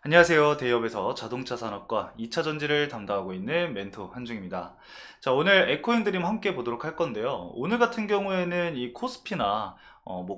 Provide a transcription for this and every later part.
안녕하세요. 대기업에서 자동차 산업과 2차 전지를 담당하고 있는 멘토 한중입니다. 자, 오늘 에코인 드림 함께 보도록 할 건데요. 오늘 같은 경우에는 이 코스피나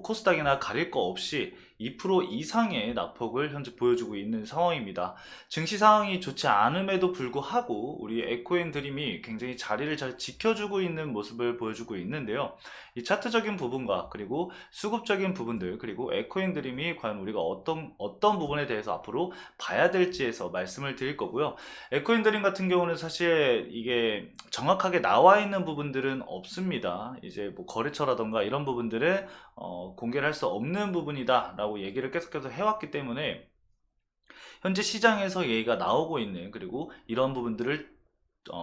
코스닥이나 가릴 거 없이 2% 이상의 낙폭을 현재 보여주고 있는 상황입니다. 증시 상황이 좋지 않음에도 불구하고 우리 에코인 드림이 굉장히 자리를 잘 지켜주고 있는 모습을 보여주고 있는데요. 이 차트적인 부분과 그리고 수급적인 부분들 그리고 에코인 드림이 과연 우리가 어떤 부분에 대해서 앞으로 봐야 될지에서 말씀을 드릴 거고요. 에코인 드림 같은 경우는 사실 이게 정확하게 나와 있는 부분들은 없습니다. 이제 뭐 거래처라던가 이런 부분들은 공개를 할 수 없는 부분이다 라고 얘기를 계속해서 해왔기 때문에 현재 시장에서 얘기가 나오고 있는 그리고 이런 부분들을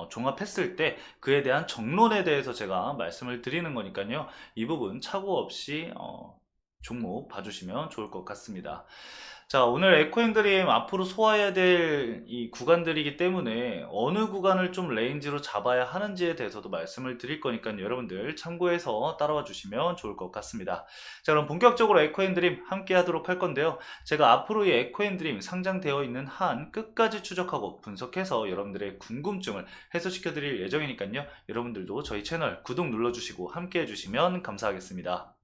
종합했을 때 그에 대한 정론에 대해서 제가 말씀을 드리는 거니까요. 이 부분 착오 없이 종목 봐주시면 좋을 것 같습니다. 자, 오늘 에코행드림 앞으로 소화해야 될 이 구간들이기 때문에 어느 구간을 좀 레인지로 잡아야 하는지에 대해서도 말씀을 드릴 거니까요. 여러분들 참고해서 따라와 주시면 좋을 것 같습니다. 자, 그럼 본격적으로 에코행드림 함께 하도록 할 건데요. 제가 앞으로 이 에코행드림 상장되어 있는 한 끝까지 추적하고 분석해서 여러분들의 궁금증을 해소시켜 드릴 예정이니까요. 여러분들도 저희 채널 구독 눌러주시고 함께 해주시면 감사하겠습니다.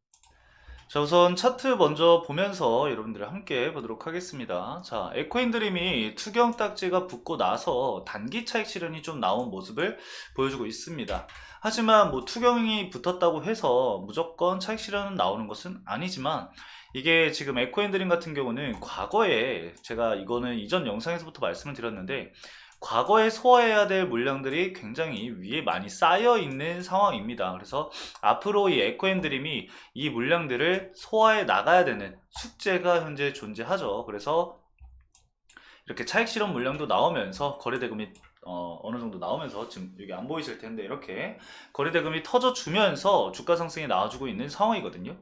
자, 우선 차트 먼저 보면서 여러분들 함께 보도록 하겠습니다. 자, 에코인 드림이 투경 딱지가 붙고 나서 단기 차익 실현이 좀 나온 모습을 보여주고 있습니다. 하지만 뭐 투경이 붙었다고 해서 무조건 차익 실현은 나오는 것은 아니지만 이게 지금 에코인 드림 같은 경우는 과거에 제가 이거는 이전 영상에서부터 말씀을 드렸는데 과거에 소화해야 될 물량들이 굉장히 위에 많이 쌓여 있는 상황입니다. 그래서 앞으로 이 에코인 드림이 이 물량들을 소화해 나가야 되는 숙제가 현재 존재하죠. 그래서 이렇게 차익 실현 물량도 나오면서 거래대금이 어느 정도 나오면서 지금 여기 안 보이실 텐데 이렇게 거래대금이 터져주면서 주가 상승이 나와주고 있는 상황이거든요.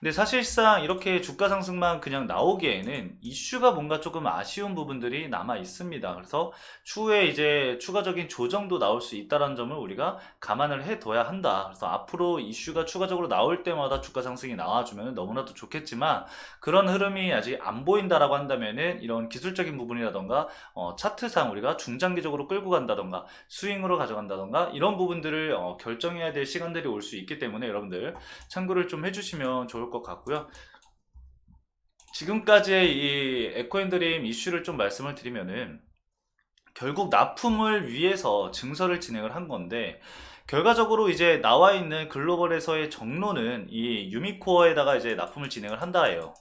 근데 사실상 이렇게 주가 상승만 그냥 나오기에는 이슈가 뭔가 조금 아쉬운 부분들이 남아 있습니다. 그래서 추후에 이제 추가적인 조정도 나올 수 있다는 점을 우리가 감안을 해둬야 한다. 그래서 앞으로 이슈가 추가적으로 나올 때마다 주가 상승이 나와주면 너무나도 좋겠지만 그런 흐름이 아직 안 보인다라고 한다면은 이런 기술적인 부분이라던가 차트상 우리가 중장기적으로 끌고 간다던가 스윙으로 가져간다던가 이런 부분들을 결정해야 될 시간들이 올 수 있기 때문에 여러분들 참고를 좀 해주시면 좋을 것 같고요. 지금까지의 이 에코앤드림 이슈를 좀 말씀을 드리면은 결국 납품을 위해서 증설을 진행을 한 건데 결과적으로 이제 나와 있는 글로벌에서의 정론은 이 유미코어에다가 이제 납품을 진행을 한다예요.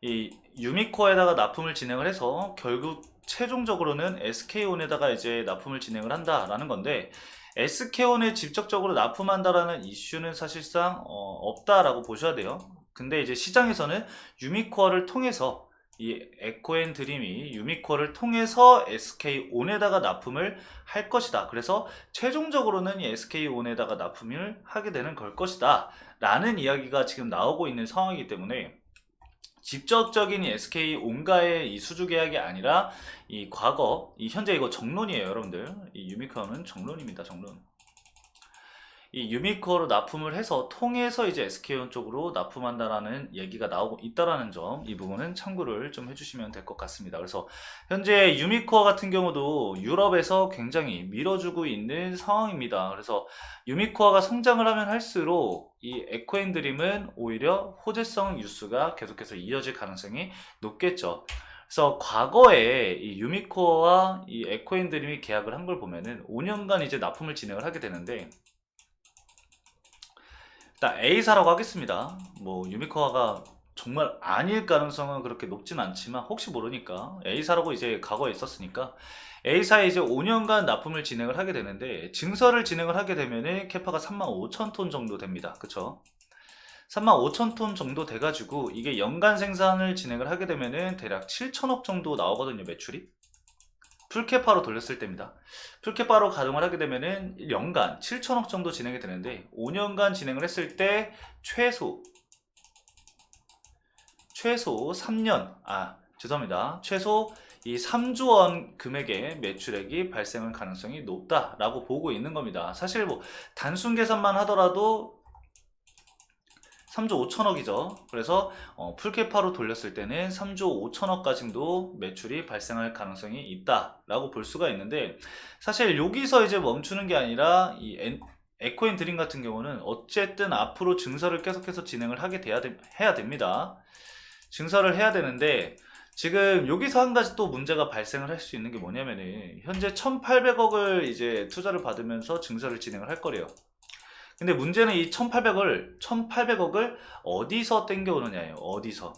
이 유미코어에다가 납품을 진행을 해서 결국 최종적으로는 SK온에다가 이제 납품을 진행을 한다라는 건데 SK온에 직접적으로 납품한다라는 이슈는 사실상 없다라고 보셔야 돼요. 근데 이제 시장에서는 유미코어를 통해서 이 에코앤 드림이 유미코어를 통해서 SK온에다가 납품을 할 것이다. 그래서 최종적으로는 이 SK온에다가 납품을 하게 되는 걸 것이다. 라는 이야기가 지금 나오고 있는 상황이기 때문에 직접적인 이 SK 온가의 이 수주 계약이 아니라 이 과거, 이 현재 이거 정론이에요, 여러분들. 이 유미카는 정론입니다, 정론. 이 유미코어로 납품을 해서 통해서 이제 SK온 쪽으로 납품한다라는 얘기가 나오고 있다라는 점, 이 부분은 참고를 좀 해주시면 될 것 같습니다. 그래서 현재 유미코어 같은 경우도 유럽에서 굉장히 밀어주고 있는 상황입니다. 그래서 유미코어가 성장을 하면 할수록 이 에코앤드림은 오히려 호재성 뉴스가 계속해서 이어질 가능성이 높겠죠. 그래서 과거에 이 유미코어와 이 에코앤드림이 계약을 한 걸 보면은 5년간 이제 납품을 진행을 하게 되는데 일단 A사라고 하겠습니다. 뭐 유미코아가 정말 아닐 가능성은 그렇게 높진 않지만 혹시 모르니까 A사라고 이제 과거에 있었으니까 A사에 이제 5년간 납품을 진행을 하게 되는데 증설을 진행을 하게 되면은 캐파가 35,000톤 정도 됩니다. 그쵸? 35,000톤 정도 돼가지고 이게 연간 생산을 진행을 하게 되면은 대략 7천억 정도 나오거든요, 매출이. 풀캐파로 돌렸을 때입니다. 풀캐파로 가동을 하게 되면은 연간 7천억 정도 진행이 되는데 5년간 진행을 했을 때 최소 3년 죄송합니다. 최소 이 3조 원 금액의 매출액이 발생할 가능성이 높다라고 보고 있는 겁니다. 사실 뭐 단순 계산만 하더라도 3조 5천억이죠. 그래서 풀캐파로 돌렸을 때는 3조 5천억까지도 매출이 발생할 가능성이 있다라고 볼 수가 있는데, 사실 여기서 이제 멈추는 게 아니라 이 에코인 드림 같은 경우는 어쨌든 앞으로 증설을 계속해서 진행을 해야 됩니다. 증설을 해야 되는데, 지금 여기서 한 가지 또 문제가 발생을 할 수 있는 게 뭐냐면은, 현재 1800억을 이제 투자를 받으면서 증설을 진행을 할 거래요. 근데 문제는 이 1800억을 어디서 땡겨오느냐예요. 어디서.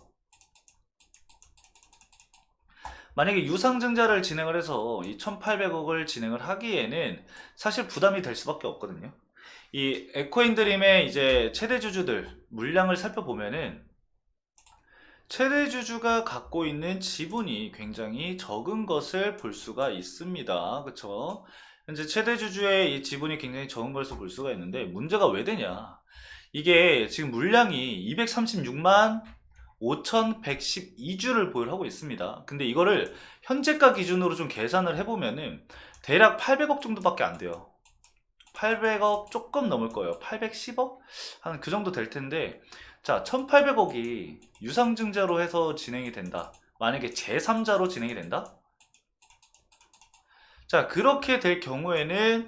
만약에 유상증자를 진행을 해서 이 1800억을 진행을 하기에는 사실 부담이 될 수밖에 없거든요. 이 에코인 드림의 이제 최대 주주들 물량을 살펴보면은, 최대 주주가 갖고 있는 지분이 굉장히 적은 것을 볼 수가 있습니다. 그쵸? 현재 최대 주주의 이 지분이 굉장히 적은 것을 볼 수가 있는데, 문제가 왜 되냐? 이게 지금 물량이 236만 5112주를 보유하고 있습니다. 근데 이거를 현재가 기준으로 좀 계산을 해보면은 대략 800억 정도밖에 안 돼요. 800억 조금 넘을 거예요. 810억? 한 그 정도 될 텐데, 자, 1800억이 유상증자로 해서 진행이 된다. 만약에 제3자로 진행이 된다? 자, 그렇게 될 경우에는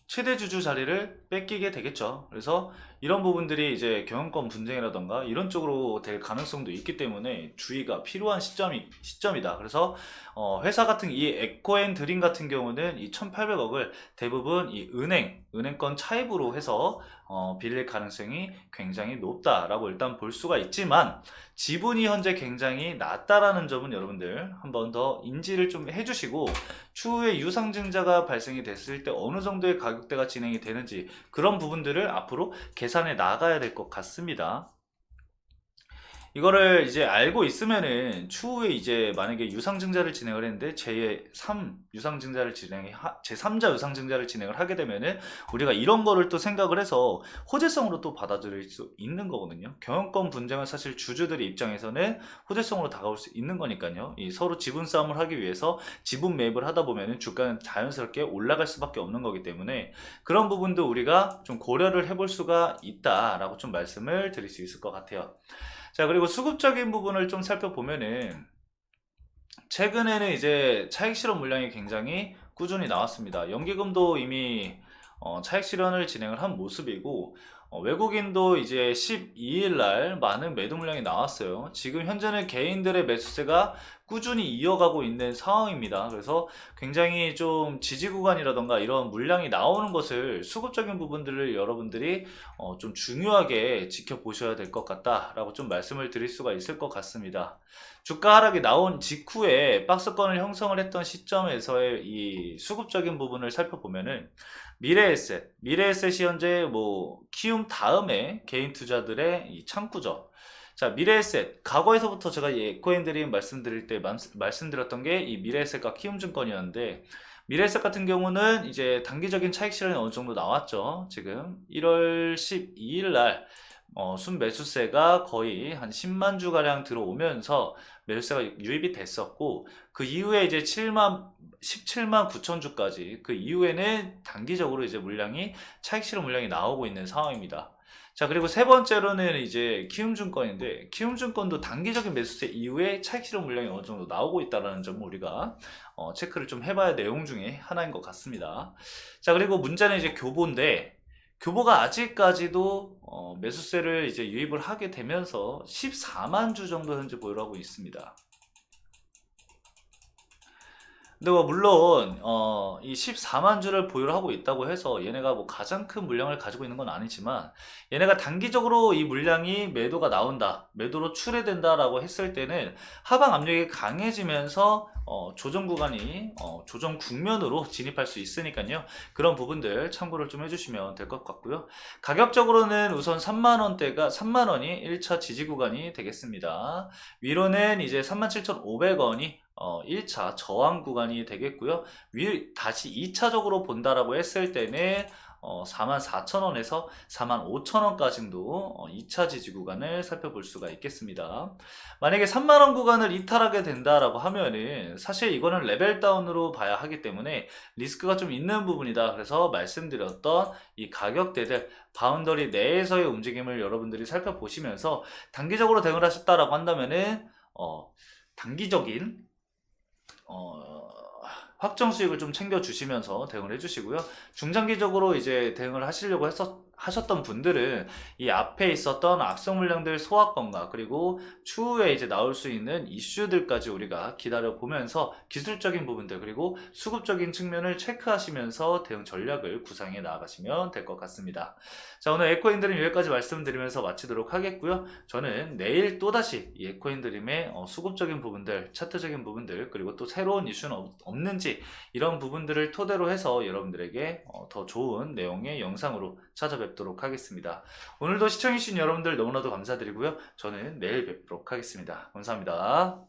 최대 주주 자리를 뺏기게 되겠죠. 그래서 이런 부분들이 이제 경영권 분쟁이라던가 이런 쪽으로 될 가능성도 있기 때문에 주의가 필요한 시점이다. 그래서 회사 같은 이 에코앤 드림 같은 경우는 이 1800억을 대부분 이 은행권 차입으로 해서 빌릴 가능성이 굉장히 높다라고 일단 볼 수가 있지만, 지분이 현재 굉장히 낮다라는 점은 여러분들 한번 더 인지를 좀 해주시고, 추후에 유상증자가 발생이 됐을 때 어느 정도의 가격대가 진행이 되는지 그런 부분들을 앞으로 계산해 나가야 될 것 같습니다. 이거를 이제 알고 있으면은 추후에 이제 만약에 유상증자를 진행을 했는데 제3 유상증자를 제3자 유상증자를 진행을 하게 되면은 우리가 이런 거를 또 생각을 해서 호재성으로 또 받아들일 수 있는 거거든요. 경영권 분쟁은 사실 주주들의 입장에서는 호재성으로 다가올 수 있는 거니까요. 이 서로 지분 싸움을 하기 위해서 지분 매입을 하다 보면은 주가는 자연스럽게 올라갈 수밖에 없는 거기 때문에, 그런 부분도 우리가 좀 고려를 해볼 수가 있다라고 좀 말씀을 드릴 수 있을 것 같아요. 자, 그리고 수급적인 부분을 좀 살펴보면은, 최근에는 이제 차익 실현 물량이 굉장히 꾸준히 나왔습니다. 연기금도 이미 차익 실현을 진행을 한 모습이고, 외국인도 이제 12일 날 많은 매도 물량이 나왔어요. 지금 현재는 개인들의 매수세가 꾸준히 이어가고 있는 상황입니다. 그래서 굉장히 좀 지지 구간이라던가 이런 물량이 나오는 것을, 수급적인 부분들을 여러분들이 좀 중요하게 지켜보셔야 될 것 같다라고 좀 말씀을 드릴 수가 있을 것 같습니다. 주가 하락이 나온 직후에 박스권을 형성을 했던 시점에서의 이 수급적인 부분을 살펴보면은, 미래에셋이 현재 뭐 키움 다음에 개인 투자들의 이 창구죠. 자, 미래에셋, 과거에서부터 제가 이 에코인드림 말씀드릴 때 말씀드렸던 게 이 미래에셋과 키움증권이었는데, 미래에셋 같은 경우는 이제 단기적인 차익 실현이 어느 정도 나왔죠. 지금 1월 12일 날 순매수세가 거의 한 10만 주가량 들어오면서 매수세가 유입이 됐었고, 그 이후에 이제 17만 9천 주까지, 그 이후에는 단기적으로 이제 차익 실현 물량이 나오고 있는 상황입니다. 자, 그리고 세 번째로는 이제 키움증권인데, 키움증권도 단기적인 매수세 이후에 차익 실현 물량이 어느 정도 나오고 있다는 점을 우리가 체크를 좀 해봐야 내용 중에 하나인 것 같습니다. 자, 그리고 문제는 이제 교보인데, 교보가 아직까지도 매수세를 이제 유입을 하게 되면서 14만 주 정도 현재 보유를 하고 있습니다. 근데 뭐 물론 이 14만 주를 보유를 하고 있다고 해서 얘네가 뭐 가장 큰 물량을 가지고 있는 건 아니지만, 얘네가 단기적으로 이 물량이 매도가 나온다, 매도로 출회된다라고 했을 때는 하방 압력이 강해지면서 조정 구간이 조정 국면으로 진입할 수 있으니까요. 그런 부분들 참고를 좀 해주시면 될 것 같고요. 가격적으로는 우선 3만원이 1차 지지 구간이 되겠습니다. 위로는 이제 37,500원이 1차 저항 구간이 되겠고요. 다시 2차적으로 본다라고 했을 때는 44,000원에서 45,000원까지도 2차 지지 구간을 살펴볼 수가 있겠습니다. 만약에 3만원 구간을 이탈하게 된다라고 하면은 사실 이거는 레벨 다운으로 봐야 하기 때문에 리스크가 좀 있는 부분이다. 그래서 말씀드렸던 이 가격대들 바운더리 내에서의 움직임을 여러분들이 살펴보시면서 단기적으로 대응을 하셨다라고 한다면은 단기적인 어, 확정 수익을 좀 챙겨 주시면서 대응을 해주시고요. 중장기적으로 이제 대응을 하시려고 하셨던 분들은 이 앞에 있었던 악성 물량들 소화권과 그리고 추후에 이제 나올 수 있는 이슈들까지 우리가 기다려 보면서 기술적인 부분들 그리고 수급적인 측면을 체크하시면서 대응 전략을 구상해 나가시면 될 것 같습니다. 자, 오늘 에코인드림 여기까지 말씀드리면서 마치도록 하겠고요. 저는 내일 또다시 이 에코인드림의 수급적인 부분들, 차트적인 부분들 그리고 또 새로운 이슈는 없는지 이런 부분들을 토대로 해서 여러분들에게 더 좋은 내용의 영상으로 찾아뵙도록 하겠습니다. 오늘도 시청해주신 여러분들 너무나도 감사드리고요. 저는 내일 뵙도록 하겠습니다. 감사합니다.